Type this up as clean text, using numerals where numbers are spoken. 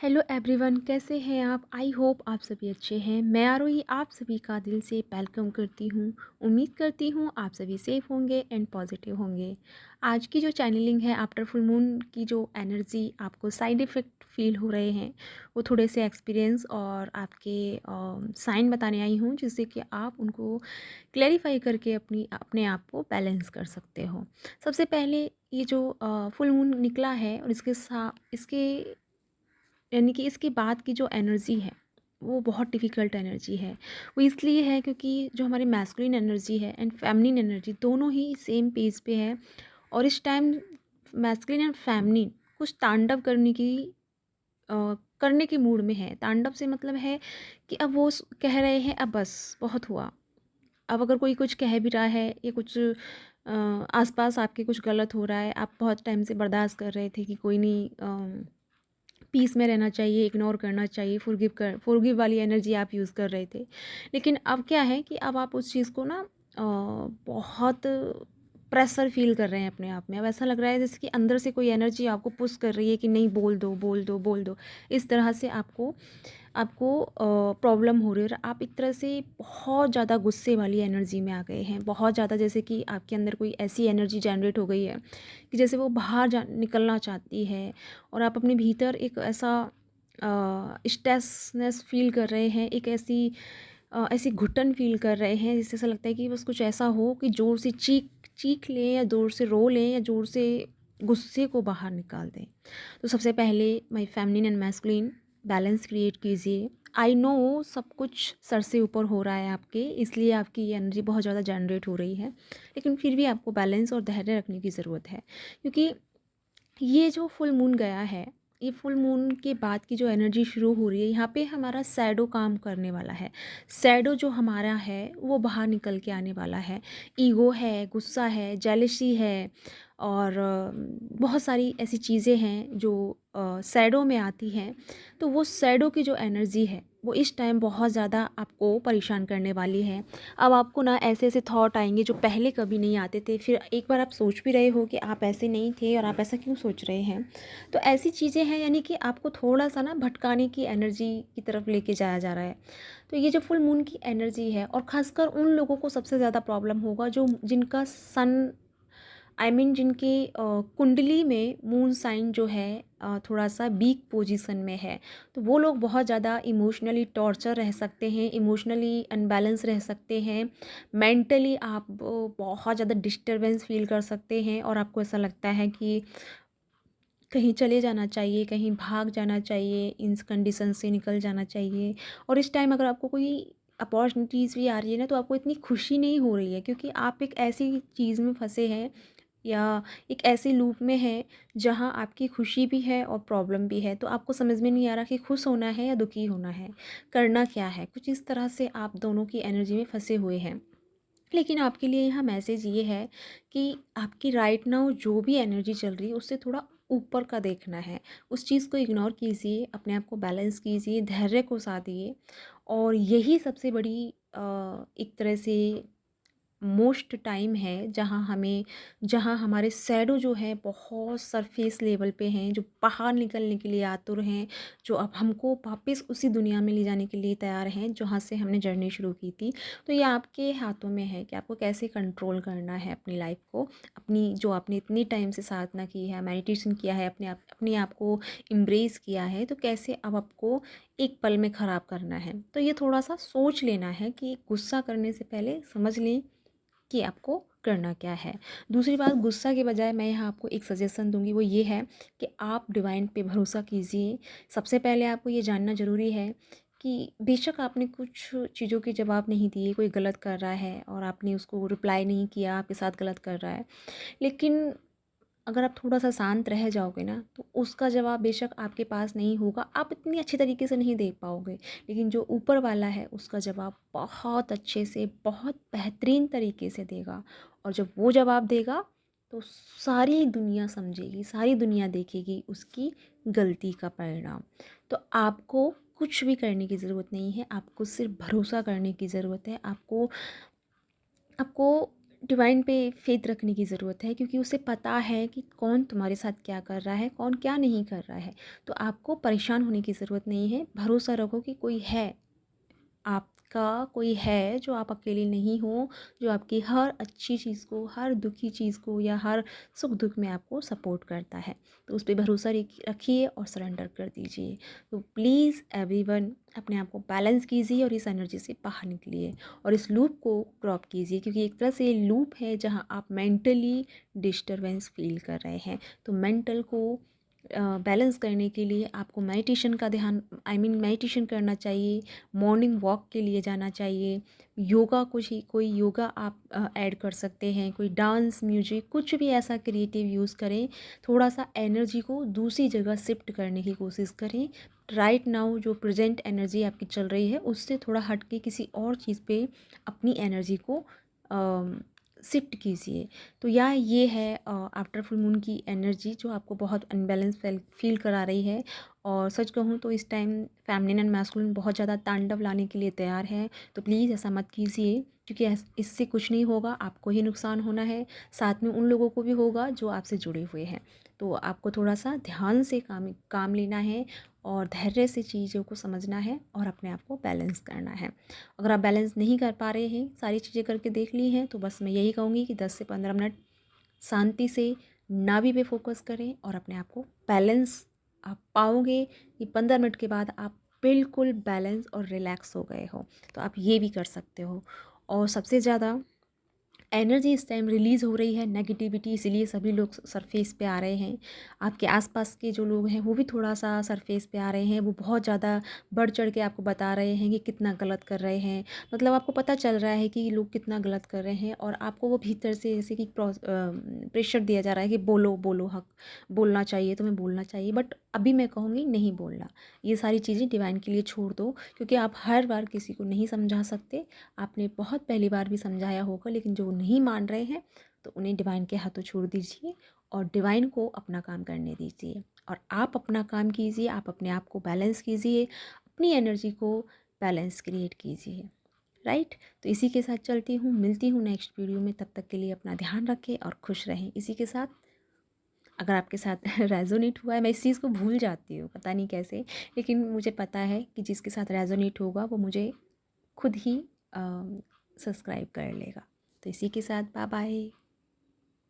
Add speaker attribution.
Speaker 1: Hello everyone, कैसे हैं आप? आई होप आप सभी अच्छे हैं। मैं आरोही आप सभी का दिल से वेलकम करती हूँ। उम्मीद करती हूँ आप सभी सेफ होंगे एंड पॉजिटिव होंगे। आज की जो चैनलिंग है आफ्टर फुल मून की, जो एनर्जी आपको साइड इफ़ेक्ट फील हो रहे हैं, वो थोड़े से एक्सपीरियंस और आपके साइन बताने आई हूँ, जिससे कि आप उनको क्लैरिफाई करके अपने आप को बैलेंस कर सकते हो। सबसे पहले ये जो फुल मून निकला है और इसके यानी कि इसके बाद की जो एनर्जी है वो बहुत डिफ़िकल्ट एनर्जी है। वो इसलिए है क्योंकि जो हमारी मैस्कुलिन एनर्जी है एंड फेमिनिन एनर्जी दोनों ही सेम पेज पे है। और इस टाइम मैस्कुलिन एंड फेमिनिन कुछ तांडव करने के मूड में है। तांडव से मतलब है कि अब वो कह रहे हैं अब बस बहुत हुआ। अब अगर कोई कुछ कह भी रहा है या कुछ आसपास आपके कुछ गलत हो रहा है, आप बहुत टाइम से बर्दाश्त कर रहे थे कि कोई नहीं, पीस में रहना चाहिए, इग्नोर करना चाहिए, फ़ॉरगिव वाली एनर्जी आप यूज़ कर रहे थे। लेकिन अब क्या है कि अब आप उस चीज़ को ना बहुत प्रेशर फ़ील कर रहे हैं अपने आप में। अब ऐसा लग रहा है जैसे कि अंदर से कोई एनर्जी आपको पुश कर रही है कि नहीं, बोल दो, बोल दो, बोल दो। इस तरह से आपको आपको प्रॉब्लम हो रही है और आप एक तरह से बहुत ज़्यादा गुस्से वाली एनर्जी में आ गए हैं। बहुत ज़्यादा, जैसे कि आपके अंदर कोई ऐसी एनर्जी जनरेट हो गई है कि जैसे वो बाहर जा निकलना चाहती है और आप अपने भीतर एक ऐसा स्ट्रेसनेस फ़ील कर रहे हैं, एक ऐसी घुटन फ़ील कर रहे हैं, जिससे ऐसा लगता है कि बस कुछ ऐसा हो कि ज़ोर से चीख चीख लें या ज़ोर से रो लें या ज़ोर से गुस्से को बाहर निकाल दें। तो सबसे पहले my feminine and masculine balance create कीजिए। आई नो सब कुछ सर से ऊपर हो रहा है आपके, इसलिए आपकी ये एनर्जी बहुत ज़्यादा जनरेट हो रही है। लेकिन फिर भी आपको बैलेंस और धैर्य रखने की ज़रूरत है, क्योंकि ये जो फुल मून गया है, ये फुल मून के बाद की जो एनर्जी शुरू हो रही है, यहाँ पे हमारा शैडो काम करने वाला है। शैडो जो हमारा है वो बाहर निकल के आने वाला है। ईगो है, गुस्सा है, जेलसी है और बहुत सारी ऐसी चीज़ें हैं जो शैडो में आती हैं। तो वो शैडो की जो एनर्जी है वो इस टाइम बहुत ज़्यादा आपको परेशान करने वाली है। अब आपको ना ऐसे ऐसे थॉट आएंगे जो पहले कभी नहीं आते थे। फिर एक बार आप सोच भी रहे हो कि आप ऐसे नहीं थे और आप ऐसा क्यों सोच रहे हैं। तो ऐसी चीज़ें हैं, यानी कि आपको थोड़ा सा ना भटकाने की एनर्जी की तरफ लेके जाया जा रहा है। तो ये जो फुल मून की एनर्जी है, और ख़ासकर उन लोगों को सबसे ज़्यादा प्रॉब्लम होगा जो जिनका सन जिनकी कुंडली में मून साइन जो है थोड़ा सा वीक पोजीशन में है। तो वो लोग बहुत ज़्यादा इमोशनली टॉर्चर रह सकते हैं, इमोशनली अनबैलेंस रह सकते हैं। मेंटली आप बहुत ज़्यादा डिस्टर्बेंस फील कर सकते हैं और आपको ऐसा लगता है कि कहीं चले जाना चाहिए, कहीं भाग जाना चाहिए, इन कंडीशन से निकल जाना चाहिए। और इस टाइम अगर आपको कोई अपॉर्चुनिटीज़ भी आ रही है ना, तो आपको इतनी खुशी नहीं हो रही है, क्योंकि आप एक ऐसी चीज़ में फंसे हैं या एक ऐसे लूप में है जहाँ आपकी खुशी भी है और प्रॉब्लम भी है। तो आपको समझ में नहीं आ रहा कि खुश होना है या दुखी होना है, करना क्या है। कुछ इस तरह से आप दोनों की एनर्जी में फंसे हुए हैं। लेकिन आपके लिए यहाँ मैसेज ये है कि आपकी राइट नाउ जो भी एनर्जी चल रही है उससे थोड़ा ऊपर का देखना है। उस चीज़ को इग्नोर कीजिए, अपने आप को बैलेंस कीजिए, धैर्य को साथ दिए। और यही सबसे बड़ी एक तरह से मोस्ट टाइम है जहाँ हमारे शैडो जो है बहुत सरफेस लेवल पे हैं, जो बाहर निकलने के लिए आतुर हैं, जो अब हमको वापस उसी दुनिया में ले जाने के लिए तैयार हैं जहाँ से हमने जर्नी शुरू की थी। तो ये आपके हाथों में है कि आपको कैसे कंट्रोल करना है अपनी लाइफ को। अपनी जो आपने इतनी टाइम से साधना की है, मेडिटेशन किया है, अपने आप को एम्ब्रेस किया है, तो कैसे अब आपको एक पल में ख़राब करना है। तो ये थोड़ा सा सोच लेना है कि गुस्सा करने से पहले समझ लें कि आपको करना क्या है। दूसरी बात, गुस्सा के बजाय मैं यहाँ आपको एक सजेशन दूँगी, वो ये है कि आप डिवाइन पे भरोसा कीजिए। सबसे पहले आपको ये जानना ज़रूरी है कि बेशक आपने कुछ चीज़ों के जवाब नहीं दिए, कोई गलत कर रहा है और आपने उसको रिप्लाई नहीं किया, आपके साथ गलत कर रहा है। लेकिन अगर आप थोड़ा-सा शांत रह जाओगे ना, तो उसका जवाब बेशक आपके पास नहीं होगा, आप इतनी अच्छी तरीके से नहीं दे पाओगे। लेकिन जो ऊपर वाला है, उसका जवाब बहुत अच्छे से, बहुत बेहतरीन तरीके से देगा। और जब वो जवाब देगा, तो सारी दुनिया समझेगी, सारी दुनिया देखेगी उसकी गलती का परिणाम। तो आपको कुछ भी करने की ज़रूरत नहीं है, आपको सिर्फ़ भरोसा करने की ज़रूरत है। आपको आपको डिवाइन पे फेथ रखने की ज़रूरत है, क्योंकि उसे पता है कि कौन तुम्हारे साथ क्या कर रहा है, कौन क्या नहीं कर रहा है। तो आपको परेशान होने की ज़रूरत नहीं है। भरोसा रखो कि कोई है, आपका कोई है, जो आप अकेले नहीं हो, जो आपकी हर अच्छी चीज़ को, हर दुखी चीज़ को या हर सुख दुख में आपको सपोर्ट करता है। तो उस पे भरोसा रखिए और सरेंडर कर दीजिए। तो प्लीज़ एवरीवन, अपने आप को बैलेंस कीजिए और इस एनर्जी से बाहर निकलिए और इस लूप को क्रॉप कीजिए, क्योंकि एक तरह से ये लूप है जहाँ आप मेंटली डिस्टरबेंस फील कर रहे हैं। तो मेंटल को बैलेंस करने के लिए आपको मेडिटेशन का ध्यान, मेडिटेशन करना चाहिए, मॉर्निंग वॉक के लिए जाना चाहिए, योगा, कुछ ही कोई योगा आप ऐड कर सकते हैं, कोई डांस, म्यूजिक, कुछ भी ऐसा क्रिएटिव यूज़ करें। थोड़ा सा एनर्जी को दूसरी जगह शिफ्ट करने की कोशिश करें। राइट नाउ जो प्रेजेंट एनर्जी आपकी चल रही है उससे थोड़ा हट के किसी और चीज़ पे अपनी एनर्जी को शिफ्ट कीजिए। तो ये है आफ्टर फुल मून की एनर्जी, जो आपको बहुत अनबैलेंस फील करा रही है। और सच कहूँ तो इस टाइम फेमिनिन एंड मैस्कुलिन बहुत ज़्यादा तांडव लाने के लिए तैयार है। तो प्लीज़ ऐसा मत कीजिए, क्योंकि इससे कुछ नहीं होगा, आपको ही नुकसान होना है, साथ में उन लोगों को भी होगा जो आपसे जुड़े हुए हैं। तो आपको थोड़ा सा ध्यान से काम लेना है और धैर्य से चीज़ों को समझना है और अपने आप को बैलेंस करना है। अगर आप बैलेंस नहीं कर पा रहे हैं, सारी चीज़ें करके देख ली हैं, तो बस मैं यही कहूँगी कि 10 से 15 मिनट शांति से नाभि पे फोकस करें और अपने आप को बैलेंस आप पाओगे कि 15 मिनट के बाद आप बिल्कुल बैलेंस और रिलैक्स हो गए हो। तो आप ये भी कर सकते हो। और सबसे ज़्यादा एनर्जी इस टाइम रिलीज़ हो रही है, नेगेटिविटी, इसीलिए सभी लोग सरफेस पे आ रहे हैं। आपके आसपास के जो लोग हैं वो भी थोड़ा सा सरफेस पे आ रहे हैं, वो बहुत ज़्यादा बढ़ चढ़ के आपको बता रहे हैं कि कितना गलत कर रहे हैं। मतलब आपको पता चल रहा है कि लोग कितना गलत कर रहे हैं और आपको वो भीतर से जैसे कि प्रेशर दिया जा रहा है कि बोलो बोलो, हक बोलना चाहिए, तुम्हें बोलना चाहिए। बट अभी मैं कहूँगी नहीं बोलना। ये सारी चीज़ें डिवाइन के लिए छोड़ दो, क्योंकि आप हर बार किसी को नहीं समझा सकते। आपने बहुत पहली बार भी समझाया होगा, लेकिन जो नहीं मान रहे हैं तो उन्हें डिवाइन के हाथों छोड़ दीजिए और डिवाइन को अपना काम करने दीजिए। और आप अपना काम कीजिए, आप अपने आप को बैलेंस कीजिए, अपनी एनर्जी को बैलेंस क्रिएट कीजिए। राइट। तो इसी के साथ चलती हूँ, मिलती हूँ नेक्स्ट वीडियो में। तब तक के लिए अपना ध्यान रखें और खुश रहें। इसी के साथ, अगर आपके साथ रेजोनेट हुआ है, मैं इस चीज़ को भूल जाती हूँ पता नहीं कैसे, लेकिन मुझे पता है कि जिसके साथ रेजोनेट होगा वो मुझे खुद ही सब्सक्राइब कर लेगा। तो इसी के साथ बाय बाय।